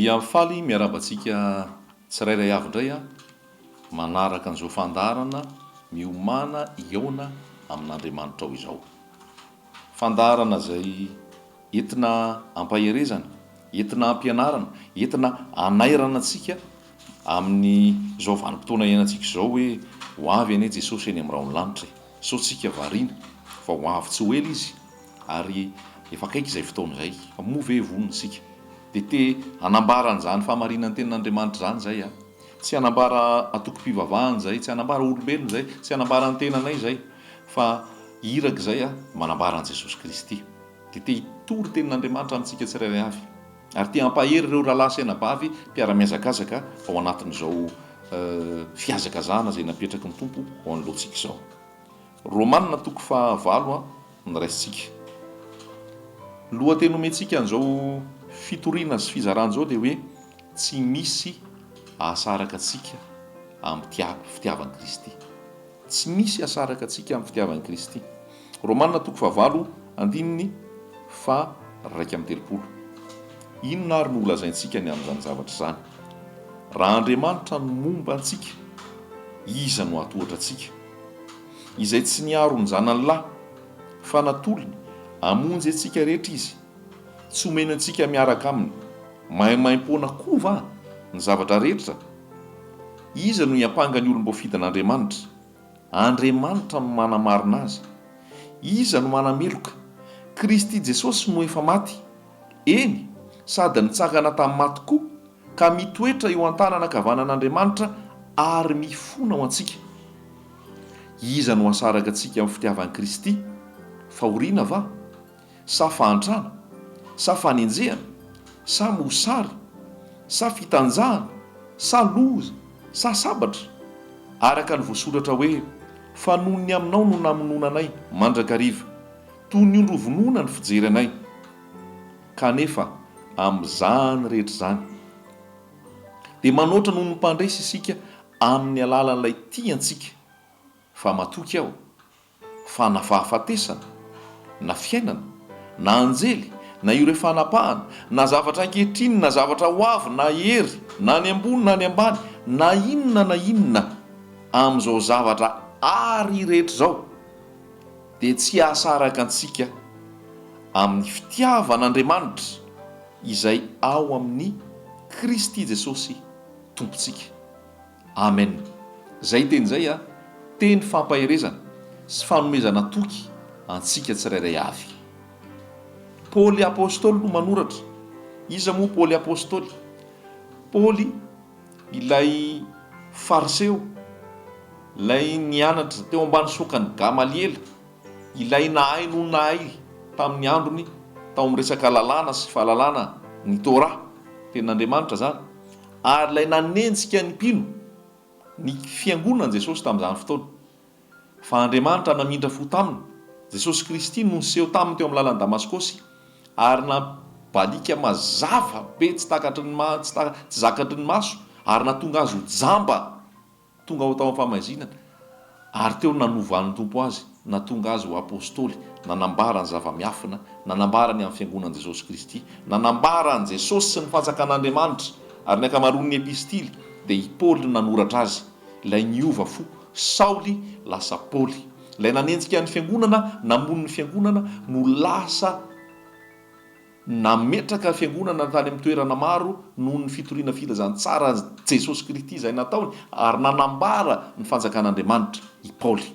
Dia faly miarabantsika tsirairay avy indray a manaraka an'izao fandarana miomana iona amin'Andriamanitra ao izao. Fandarana izay entina ampaherezana, entina ampianarana, entina anairana antsika amin'ny izao vanim-potoana iainantsika izao hoe ho avy anie Jesosy eny amin'ny raon'ny lanitra. Sao tsika variana fa ho avy tsy ho ela izy ary efa akaiky izay fotoana izay, fa moa ve vonotsika. Dia te hanambara an'izany fahamarinan'ny tenin'Andriamanitra izany izay a. Tsy hanambara atoko-pivavahana izay, tsy hanambara olombelona izay, tsy hanambara ny tenanay izay, fa iraka izay a manambara an'i Jesosy Kristy. Dia te hitory tenin'Andriamanitra amintsika tsirairay avy. Ary te hampahery ireo rahalahy sy anabavy mpiara-miazakazaka ao anatin'izao fihazakazahana izay napetraky ny Tompo ao anoloantsika izao. Romanina toko 9 no raisintsika. Lohateny omentsika an'izao fitoriana sy fizarana izao dia hoe tsy misy ahasaraka antsika amin'ny fitiavan'i Kristy. Tsy misy ahasaraka antsika amin'ny fitiavan'i Kristy. Romanina toko 9 andininy 1:30. Inona ary no holazaintsika ny amin'izany zavatra izany? Raha Andriamanitra no momba antsika, iza no hatohatra antsika? Izay tsy niaro ny zanany lahy fa natolony hamonjy antsika rehetra izy, tsy omeny antsika miaraka aminy, maimaim-poana koa va ny zavatra rehetra? Iza no hiampanga ny olom-boafidin'Andriamanitra? Andriamanitra no manamarina azy. Iza no manameloka? Kristy Jesosy no efa maty, eny, sady nitsangana tamin'ny maty koa, ka mitoetra eo an-tanana ankavanan'Andriamanitra ary mifona ao antsika. Iza no hasaraka antsika amin'ny fitiavan'i Kristy? Fahoriana va? Sa fahantrana? Sa fanenjehana? Sa mosary? Sa fitanjahana? Sa loza? Sa sabatra? Araka ny voasoratra hoe, fa noho ny aminao no namonoana anay mandrakariva, toy ny ondrovonoana ny fijery anay. Kanefa amin'izany rehetra izany dia manoatra noho ny mpandresy isika amin'ny alalan'ilay tiantsika, fa matoky aho fa na fahafatesana, na fiainana, na anjely, na ireo fanapahana, na zavatra ankehitriny, na zavatra ho avy, na hery, na ny ambony na ny ambany, na inona amin'izao zavatra ary rehetra izao, dia tsy ahasaraka antsika amin'ny fitiavan'Andriamanitra izay ao amin'ny Kristy Jesosy Tompontsika. Amen. Zay teny izay a, teny fampaherezana sy fanomezana toky antsika tsirairay avy. Paoly apôstôly no manoratra. Iza moa Paoly apôstôly? Paoly ilay fariseo, ilay nianatra teo ambany sokany Gamaliela, ilay nahay no nahay tamin'ny androny tao amin'ny resaka lalàna sy fahalalàna ny Torah, tenin'Andriamanitra zany, ary ilay nanenjika ny mpino ny fiangonan'i Jesosy tamin'izany fotoana. Fa Andriamanitra namindra fo taminy, Jesosy Kristy no niseho taminy teo amin'ny lalàn'i Damaskosy, ary nabalika mazava be tsy zakatry ny maso, ary natonga azy ho jamba tonga ho tao amin'ny fahamazinana, ary teo nanovan'ny Tompo azy, natonga azy ho apôstôly, nanambara ny zava-miafina, nanambara ny amin'ny fiangonan'i Jesosy Kristy, nanambara ny Jesosy sy ny fanjakan'Andriamanitra. Ary ny ankamaroan'ny epistily dia i Paoly no nanoratra azy. Ilay niova fo Saoly lasa Paoly, ilay nanenjika ny fiangonana, namono ny fiangonana, no lasa nametraka fiangonana tany amin'ny toerana maro noho ny fitoriana filazany tsara Jesosy Kristy izay nataony, ary nanambara ny fanjakan'Andriamanitra i Paoly.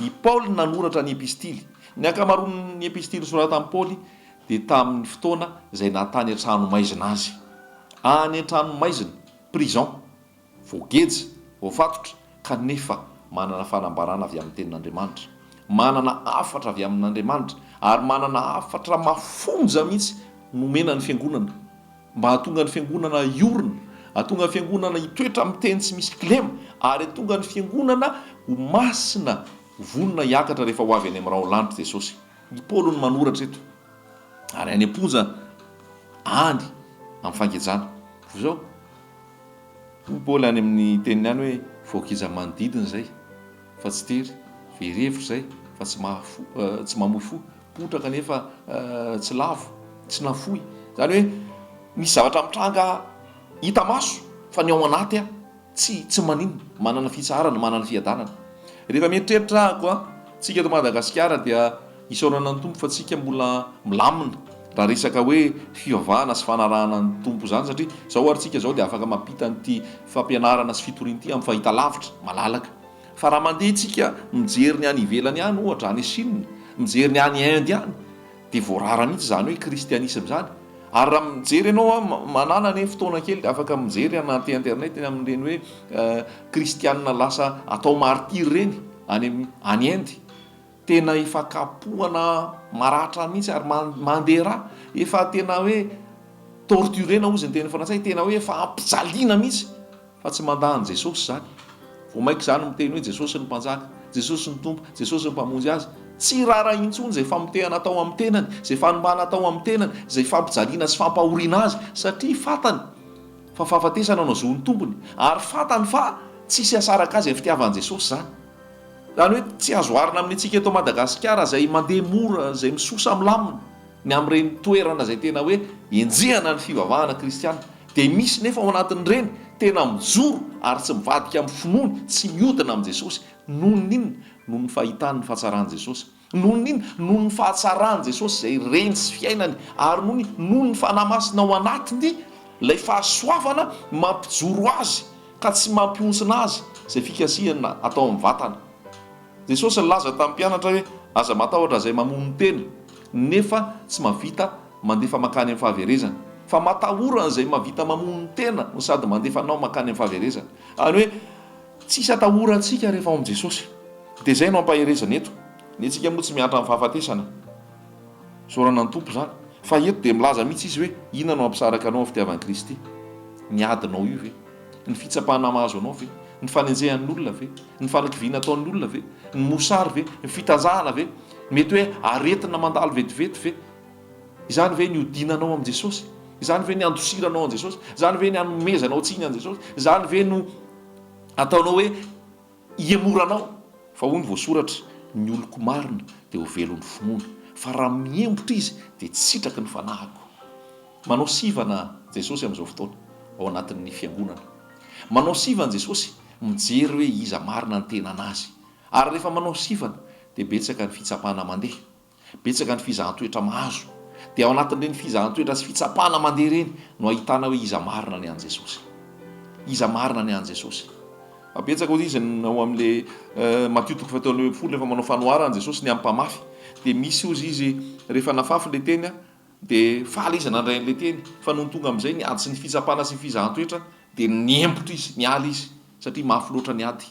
I Paoly nanoratra ny epistily. Ny ankamaroan'ny epistily sorata amin'ny Paoly dia tamin'ny fotoana izay natany an-trano maizina azy. Any an-trano maizina, prison, voageja, voafatotra, kanefa manana fanambarana avy amin'ny tenin'Andriamanitra, manana afatra avy amin'Andriamanitra, ary manana afatra mafonja mihitsy nomena ny fiangonana, mba hatonga ny fiangonana iorina, hatonga ny fiangonana hitoetra amin'ny teny tsy misy kilema, ary hatonga ny fiangonana ho masina, vonona hiakatra rehefa ho avy any amin'ny raon'ny Jesosy. I Paoly no manoratra eto, ary any am-ponja any amin'ny fangejana. Zao Paoly any amin'ny teniny any hoe voakiza manodidina zay, fa tsy tery, verevitra zay, fa tsy mamoy fo, potra kanefa tsy lavo, tsy nafoy. Zany hoe misy zavatra mitranga hita maso fa ny ao anaty a tsy maninona manana fitsarana manana fiadanana rehefa mieritreritra ko a tsika to Madagasikara dia isaorana ny tompo fa tsika mbola milamina raha resaka hoe fivavahana sy fanarahana ny tompo zany satria zao arytsika zao dia afaka mampita nyity fampianarana sy fitorian'ity amin'ny fahita lavitra malalaka fa raha mandeha tsika mijery ny any ivelany any ohatra any Chine mijery ny any Inde any dia voarara mihitsy zany hoe kristianisme zany ary raha mijery ianao manana ny fotoana kely dia afaka mijery anaty internet amin'ireny hoe kristianina lasa atao martyr reny any Inde tena efa kapohana maratra mihitsy ary mandeha raha efa tena hoe torturena ozy ny teny frantsay tena hoe efa ampijaliana mihitsy fa tsy mandany Jesosy zany vao maika zany miteny hoe Jesosy ny mpanjaka Jesosy ny tompo Jesosy ny mpamonjy azy tsy rara intsony zay famotehana atao amin'ny tenany zay fanombana atao amin'ny tenany zay fampijaliana sy fampahoriana azy satria fatany fa fahafatesana no zoan'ny tompony ary fatany fa tsisy asaraka azy fitiavan'i Jesosy zany zany hoe tsy azo arina amin'ny antsika eto Madagasikara zay mandeha mora zay misosa milamina ny amin'ireny toerana zay tena hoe enjehana ny fivavahana kristiana dia misy nefa ao anatin'ireny tena mijoro ary tsy mivadika amin'ny finoany tsy mihodina amin'i Jesosy noho n'inona noho ny fahitany ny fahatsarany Jesosy noho n'inona noho ny fahatsarany Jesosy zay reny sy fiainany ary noho ny fanahy masina ao anatiny ilay fahasoavana mampijoro azy ka tsy mampionsina azy zay fikasiana atao amin'ny vatana. Jesosy nilaza tamin'ny mpianatra hoe aza matahotra zay mamono tena nefa tsy mavita mandefa makany amin'ny fahaverezana fa matahorana zay mavita mamono tena no sady mandefa anao makany amin'ny fahaverezana ary hoe tsisy atahorantsika rehefa ao amin'i Jesosy dia zay no ampaherezana eto ny antsika moa tsy miantra amin'ny fahafatesana saorana ny tompo zany fa eto dia milaza mihitsy izy hoe inona no ampisaraka anao amin'ny fitiavan'i Kristy ny adinao io ve ny fitsapana mahazo anao ve ny fanenjehan'ny olona ve ny fanakiviana ataon'ny olona ve ny mosary ve ny fitanjahana ve mety hoe aretina mandalo vetivety ve izany ve ny odinanao amin'i Jesosy izany ve ny andosiranao amin'i Jesosy izany ve ny anomezanao tsiny amin'i Jesosy izany ve no ataonao hoe iemoranao fa hoy ny voasoratra ny oloko marina dia ho velon'ny finoana fa raha miembotra izy dia tsy sitraky ny fanahiko. Manao sivana Jesosy amin'izao fotoana ao anatin'ny fiangonana manao sivana Jesosy mijery hoe iza marina ny tena anazy ary rehefa manao sivana dia betsaka ny fitsapana mandeha betsaka ny fizahan-toetra mahazo dia ao anatin'ireny fizahan-toetra sy fitsapana mandeha reny no ahitana hoe iza marina ny an'i Jesosy iza marina ny an'i Jesosy. Betsaka izy ao amin'le Matthieu 7:20 rehefa manao fanoharana Jesosy ny ampamafy dia misy ozy izy rehefa nafafy le teny dia faly izy nandray an'le teny fa noho tonga amin'izay ny ady sy ny fitsapana sy ny fizahan-toetra dia niembotra izy niala izy satria mafy loatra ny ady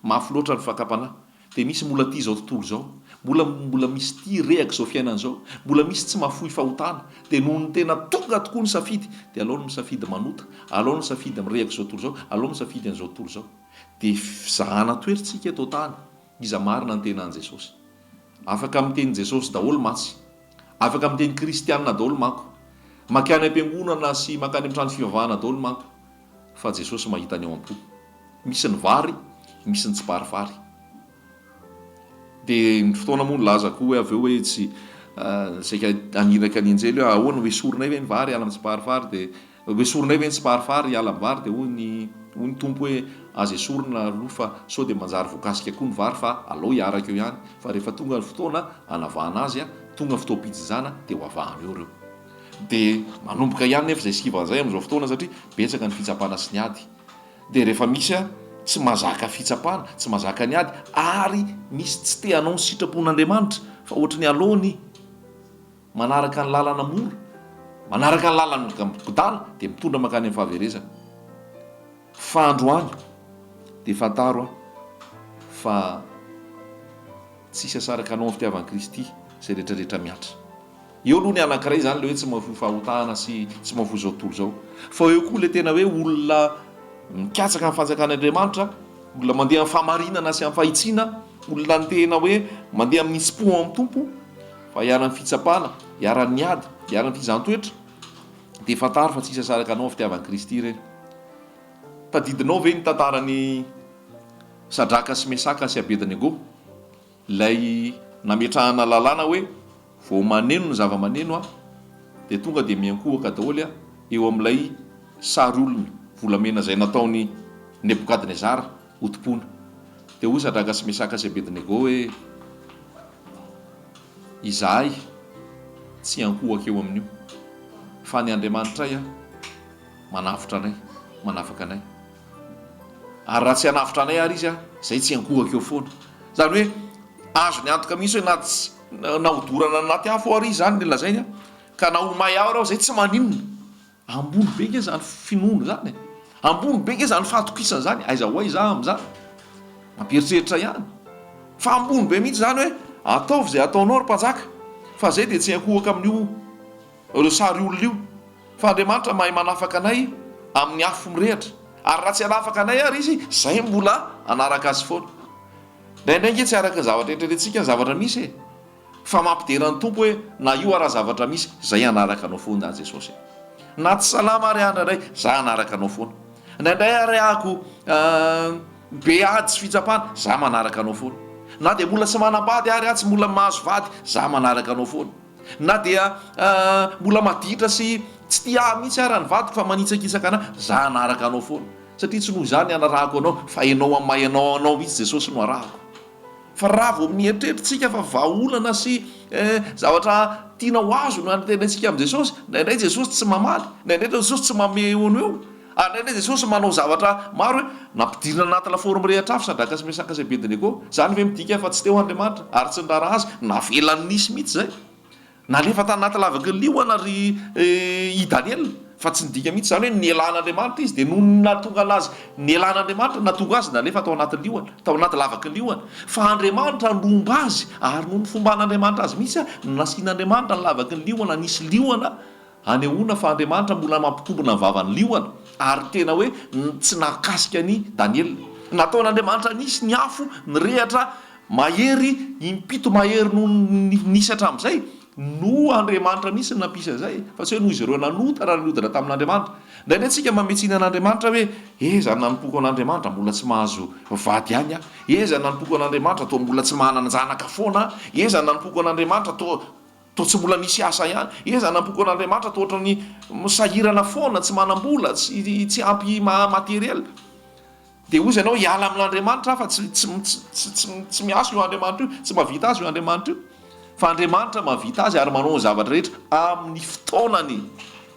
mafy loatra ny fakapanahy. Dia misy mbola ty zao tontolo zao mbola misy ty rehaka zao fiainana zao mbola misy tsy mahafohy fahotana dia noho ny tena tonga tokoa ny safidy dia alao ny misafidy manota alao ny misafidy mirehaka zao tontolo zao alao misafidy an'izao tontolo zao dia zahana toeritsika eto tany iza marina ny tena an' Jesosy afaka miteny Jesosy daholo matsy afaka miteny kristianina daholo manko makany am-piangonana sy makany amin'ny trano fivavahana daholo manko fa Jesosy mahita ny ao am-po misy ny vary misy ny tsy parifary. Dia ny fotoana moa nilaza koa hoe avy eo hoe tsy saika aniraka ny anjely hoe ahoana hoe soronay ve ny vary hiala amin'ny tsy parifary dia hoe soronay ve ny tsy parifary hiala amin'ny vary dia hoy ny tompo hoe aza esorona aloha fa sao dia manjary voakasika koa ny vary fa alao hiaraka eo ihany fa rehefa tonga ny fotoana anavahana azy tonga ny fotoam-pitizana dia ho avahana eo ireo dia manomboka ihany nefa zay sivan'izay amin'izao fotoana satria betsaka ny fitsapana sy ny ady dia rehefa misy tsy mazaka fitsapana tsy mazaka ny ady ary misy tsy te hanao ny sitrapon'Andriamanitra fa ohatra ny aloany manaraka ny lalana mora manaraka ny lalana kodala dia mitondra makany amin'ny fahaverezana fa androany dia fantaro fa tsisy asaraka anao amin'ny fitiavan'i Kristy zay rehetrarehetra miatra eo aloha ny anankiray zany le hoe tsy mahafohy fahotana sy tsy mahafohy zao tontolo zao fa eo koa le tena hoe olona mikatsaka amin'ny fanjakan'Andriamanitra olona mandeha amin'ny fahamarinana sy amin'ny fahitsiana olona ny tena hoe mandeha amin'ny itsipò amin'ny tompo fa hiara-ny fitsapana hiara-ny ady hiara-ny fizahan-toetra dia fantaro fa tsisy asaraka anao amin'ny fitiavan'i Kristy ireny. Tadidinao ve ny tantarany Sadraka sy Mesaka sy Abednego ilay nametrahana lalàna hoe vao maneno ny zava-maneno dia tonga dia miankohaka daholo eo amin'ilay sary olona volamena zay nataony Nebukadnezara hotompona. Dia hoy Sadraka sy Mesaka sy Abednego hoe izahay tsy ankohaka eo amin'io, fa ny Andriamanitra ay manafitra anay, manafaka anay. Ary raha tsy hanafitra anay ary izy zay tsy ankohaka eo foana. Zany hoe azo ny antoka mihitsy hoe nahodorana anaty afo ary zany ny lazainy ka naomay aho zay tsy maninona. Ambony be nge zany finono zany, ambony be nge zany fahatokisana zany. Aiza ho aiza amin'izany mampieritreritra ihany, fa ambony be mihitsy zany hoe ataovy zay ataonao ry mpanjaka, fa zay dia tsy ankohaka amin'io sary olona io, fa Andriamanitra mahay manafaka anay amin'ny afo mirehatra. Ary raha tsy hanafaka anay ary izy zay mbola anaraka azy foana. Ndraindray nge tsy araka zavatra etrerentsika ny zavatra misy fa mampidera ny tompo hoe na io ara zavatra misy zay anaraka anao foana Jesosy. Na tsy salama ary andray za anaraka anao foana. Ndraindray ary ako be ady sy fitsapana za manaraka anao foana. Na dia mbola tsy manambady ary tsy mbola mahazo vady za manaraka anao foana. Na dia mbola maditra sy tsy tia mihitsy ary ny vadiko fa manitsakitsaka ana za anaraka anao foana. Satria tsy noho izany anarahako anao fa enao amin'ny mahay anao mihitsy Jesosy no arahako. Fa raha vao amin'ny eritreretritsika fa vahaolana sy zavatra tiana ho azo no antenantsika amin'i Jesosy, ndraindray Jesosy tsy mamaly, ndraindray Jesosy tsy manome eo no eo, ary ndraindray Jesosy manao zavatra maro hoe nampidirina anaty lafaoro mirehatra afo Sadraka sy Mesaka sy Abednego. Zany ve midika fa tsy teo Andriamanitra ary tsy nirara azy navelany nisy mihitsy zay. Nalefa tany anaty lavaky ny liona ry i Daniel, fa tsy nidika mihitsy zany hoe nielan'Andriamanitra izy dia noho natonga anazy nielan'Andriamanitra natonga azy nalefa tao anaty liona, tao anaty lavaky ny liona. Fa Andriamanitra nomba azy ary noho ny fomban'Andriamanitra azy mihitsy nasian'Andriamanitra ny lavaky ny liona nisy liona anehoana fa Andriamanitra mbola mampitombona ny vavan'ny liona ary tena hoe tsy nakasika ny Daniel. Nataon'Andriamanitra nisy ny afo nyrehatra mahery impito mahery no nisy hatramin'izay no Andriamanitra mihitsy nampisy zay, fa tsy hoe noho izy ireo nanota raha nanodina tamin'Andriamanitra. Ndraindray tsika mametsina an'Andriamanitra hoe zany nanompoako an'Andriamanitra mbola tsy mahazo vady ihany a, zany nanompoako an'Andriamanitra toa mbola tsy mananjanaka foana, zany nanompoako an'Andriamanitra toa tsy mbola misy asa ihany, zany nanompoako an'Andriamanitra toa ohatrany misahirana foana, tsy manam-bola, tsy ampy materiel. Dia hoy ianao hiala amin'Andriamanitra fa tsy miaso io Andriamanitra io, tsy mahavita azy io Andriamanitra io. Fa Andriamanitra mahavita azy ary manao ny zavatra rehetra amin'ny fotoanany.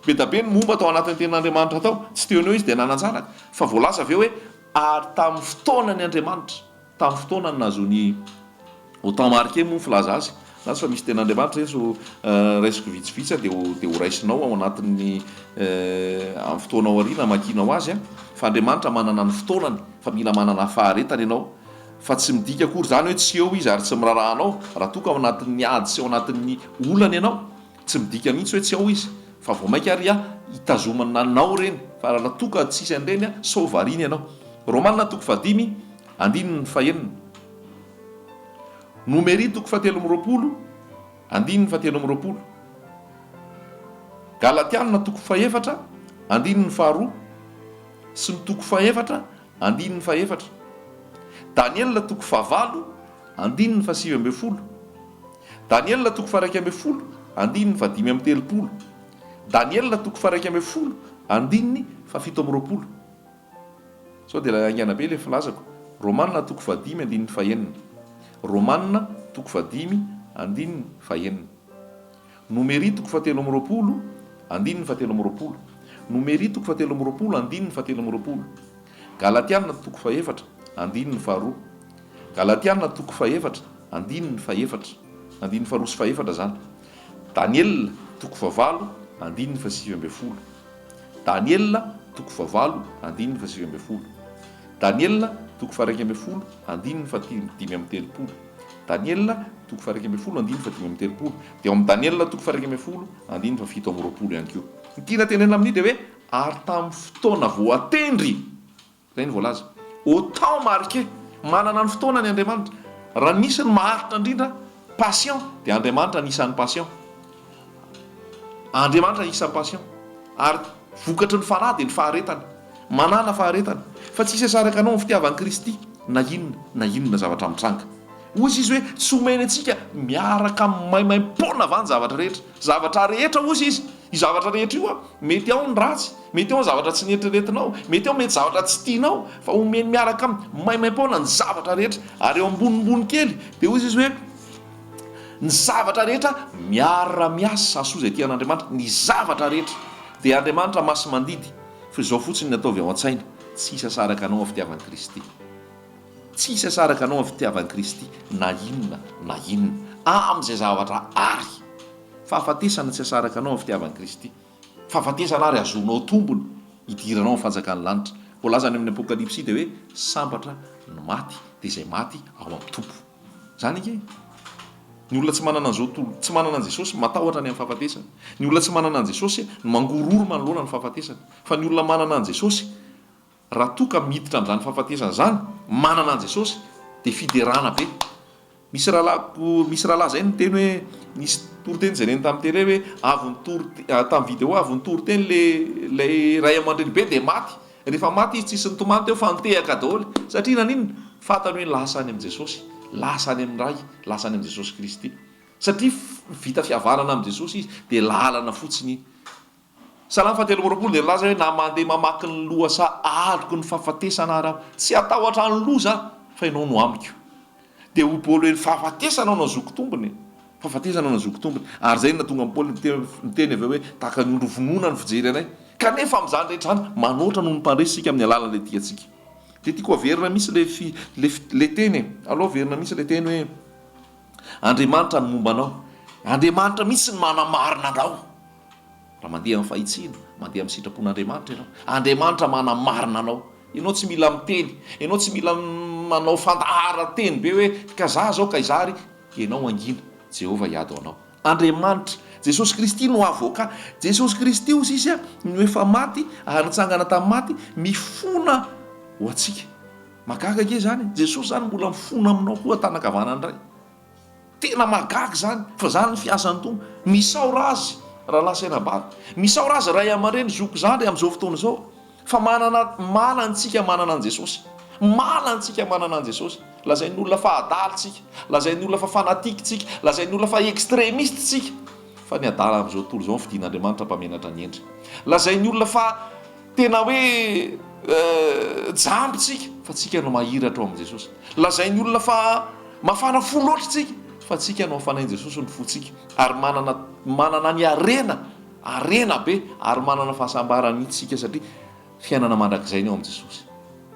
Be da be ny momba atao anatin'ny tenan'Andriamanitra tao, tsy teo eo izy dia nananjanaka, fa voalaza aveo hoe ary tamin'ny fotoanany Andriamanitra, tamin'ny fotoanany nazony autant marqué moa filaza azy. Na tsy fa misy tenan'Andriamanitra so raisiko vitsivitsy dia ho raisinao ao anatin'ny amin'ny fotoana ao ariana makinao azy fa Andriamanitra manana ny fotoanany, fa mila manana faharetany ianao. Fa tsy midika akory zany hoe tsy eo izy ary tsy mirarahanao raha toka ao anatin'ny ady sy ao anatin'ny olana ianao, tsy midika mihitsy hoe tsy ao izy, fa vao mainka ary hitazomana anao reny, fa raha toka tsisy an'ireny sao variana ianao. Romanina toko 5 andininy 9, Nomery toko 7, andininy 7, Galatiana toko 4 andininy 2 sy ny toko 4 andininy 4, Daniel toko 9 andininy 7, Daniel toko 1 andininy 5, Daniel toko 1 andininy 7. Sao dia angana be le filazako. Romanina toko 5 andininy 9, Romanina toko 5 andininy 9, Nomery toko 7 andininy 7, Nomery toko 7 andininy 7, Galatiana toko 4 andininy 2, Galatiana toko 4 andininy 4, andininy 2 sy 4 zany. Daniel toko 9 andininy 7, Daniel toko 9 andininy 7, Daniel toko 1 andininy 5, Daniel toko 1 andininy 5, dia amin'ny Daniel toko 1 andininy 7 ihany koa. Ny tiana tenena amin'ny dia hoe ary tamin'ny fotoana voatendry zay ny voalaza. Au temps marqué, manana ny fotoana ny Andriamanitra. Raha nisy ny maharitra indrindra patient dia Andriamanitra anisan'ny patient. Andriamanitra anisan'ny patient ary vokatry ny fanahy dia ny faharetany, manana faharetany. Fa tsy sasaraka anao ny fitiavan'i Kristy na inona zavatra mitranga. Ozy izy hoe tsy omeny antsika miaraka maimaimpona avany zavatra rehetra, zavatra rehetra ozy izy I zavatra rehetra io a mety ao ny ratsy, mety ao ny zavatra tsy nieritriretinao, mety ao mety zavatra tsy tianao, fa omeny miaraka amin'ny maimaim-paona ny zavatra rehetra. Ary eo ambonimbony kely dia hoy izy hoe ny zavatra rehetra miara-miasa soa izay tian'Andriamanitra, ny zavatra rehetra dia Andriamanitra masy mandidy. Fa izao fotsiny ny ataovy ao an-tsaina, tsy hisy asaraka anao amin'ny fitiavan'i Kristy, tsy hisy asaraka anao amin'ny fitiavan'i Kristy na inona na inona amin'izay zavatra ary. Fahafatesana tsy asaraka anao amin'ny fitiavan'i Kristy, fahafatesana ary azonao tombony hidiranao amin'ny fanjakan'ny lanitra. Voalazany amin'ny Apokalipsy dia hoe sambatra no maty dia izay maty ao amin'ny tompo. Zany ike ny olona tsy manana an'izao tsy manana an' Jesosy matahotra ny amin'ny fahafatesana. Ny olona tsy manana an' Jesosy no mangororo manoloana ny fahafatesana. Fa ny olona manana an' Jesosy raha toa ka miditra amin'izany fahafatesana zany, manana an' Jesosy dia fiderana be. Misy rahalahy zay ny teny hoe nisy toriteny zay reny tamin'ny tele hoe avy nitory tamin'ny video avy nitory teny le ray aman-dreny be dia maty. Rehefa maty izy tsisy nitomany teo fa nitehaka daholo satria naninona fantany hoe lasa any amin'ny Jesosy, lasa any amin'ny ray, lasa any amin'ny Jesosy Kristy. Satria vita fihavanana amin'ny Jesosy izy dia lalana fotsiny iny. Salamy 7:4 dia laza hoe na mandeha mamaky ny loha sa aloko ny fahafatesana ary aho, tsy atahotra ny loha za fa ianao no amiko. Dia ho Paoly hoe fahafatesana no azoky tombony, fahafatesana no azoky tombony. Ary zay natonga ny Paoly miteny avy hoe tahaka ny ondrovonona ny fijery anay. Kanefa amin'izany rehetra zany manoatra no mpandresitsika amin'ny alalan'ilay diantsika. Dia tiako averina misy le teny aloha verina misy le teny hoe Andriamanitra ny momba anao, Andriamanitra misy ny manamarina anao. Raha mandeha amin'ny fahitsina, mandeha amin'ny sitrapon'Andriamanitra ianao, Andriamanitra manamarina anao. Ianao tsy mila miteny, ianao tsy mila manao fandaharan-teny be hoe ka za zao kaizary, ianao angina Jehova hiady ao anao. Andriamanitra Jesosy Kristy no avoka. Jesosy Kristy io sisy no efa maty ary nitsangana tamin'ny maty mifona ho antsika. Magaga ke zany, Jesosy zany mbola mifona aminao koa tanakavanany ray. Tena magaga zany, fa zany ny fiasan'ny Tompo. Misaora azy raha lasaina bata, misaora azy ray aman-dreny zoko zany amin'izao fotoana izao. Fa manantsika manana an' Jesosy, manantsika manana an' Jesosy. Lazain'ny olona fa adalitsika, lazain'ny olona fa fanatikitsika, lazain'ny olona fa ekstremistsika. Fa ny adala amin'izao tontolo izao fidian'Andriamanitra mpamenatra ny endrika. Lazain'ny olona fa tena hoe jambontsika, fa tsika no mahiratra ao amin'i Jesosy. Lazain'ny olona fa mafana fo loatritsika, fa tsika no hafanain'i Jesosy ny fotsika. Ary manana ny arena be, ary manana fahasambarany itsika satria fiainana mandrakizay ny ao amin'i Jesosy.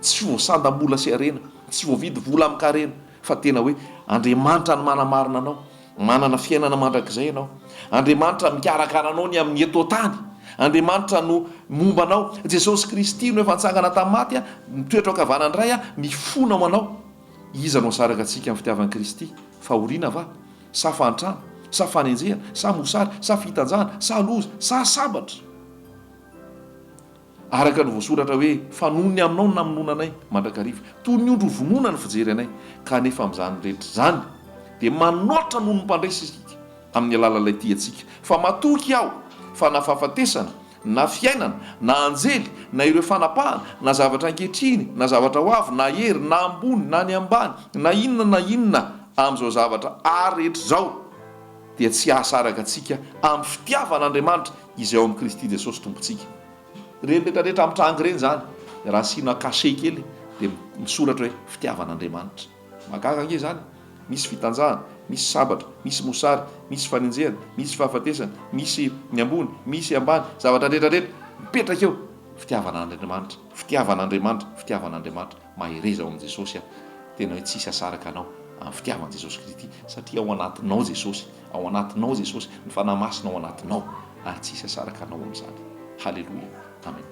Tsy voasandam-bola sy arena, tsy voavidy vola amin'ny karena, fa tena hoe Andriamanitra ny manamarina anao, manana fiainana mandrakizay ianao. Andriamanitra mikarakara anao ny amin'ny eto tany. Andriamanitra no momba anao. Jesosy Kristy no efa nitsangana tamin'ny maty, mitoetra ao ankavanany ray, mifona ho anao. Iza no asaraka antsika amin'ny fitiavan'i Kristy? Fahoriana va? Sa fantrana? Sa fanenjehana? Sa mosary? Sa fitanjahana? Sa loza? Sa sabatra? Araka ny voasoratra hoe fanony aminao no namonoana anay mandrakariva, toy ny ondro vonona ny fijery anay. Kanefa amin'izany rehetra zany dia manoatra noho ny mpandresitsika amin'ny alalan'ilay tiantsika. Fa matoky aho fa na fahafatesana, na fiainana, na anjely, na ireo fanapahana, na zavatra ankehitriny, na zavatra ho avy, na hery, na ambony, na ny ambany, na inona amin'izao zavatra ary rehetra zao, dia tsy ahasaraka antsika amin'ny fitiavan'Andriamanitra izay ao amin'ny Kristy Jesosy tompontsika. Reny rehetrarehetra amin'ny trango reny zany, raha asiana cachet kely dia misoratra hoe fitiavan'Andriamanitra. Magaga ange zany, misy fitanjahana, misy sabatra, misy mosary, misy fanenjehana, misy fahafatesana, misy ny ambony, misy ambany, zavatra rehetrarehetra mipetraka eo. Fitiavan'Andriamanitra, fitiavan'Andriamanitra, fitiavan'Andriamanitra. Mahereza ao amin'i Jesosy tena hoe tsisy asaraka anao amin'ny fitiavan'i Jesosy Kristy satria ao anatinao Jesosy, ao anatinao Jesosy, ny fanahy masina ao anatinao ary tsisy asaraka anao amin'izany. Halleloia. Amen.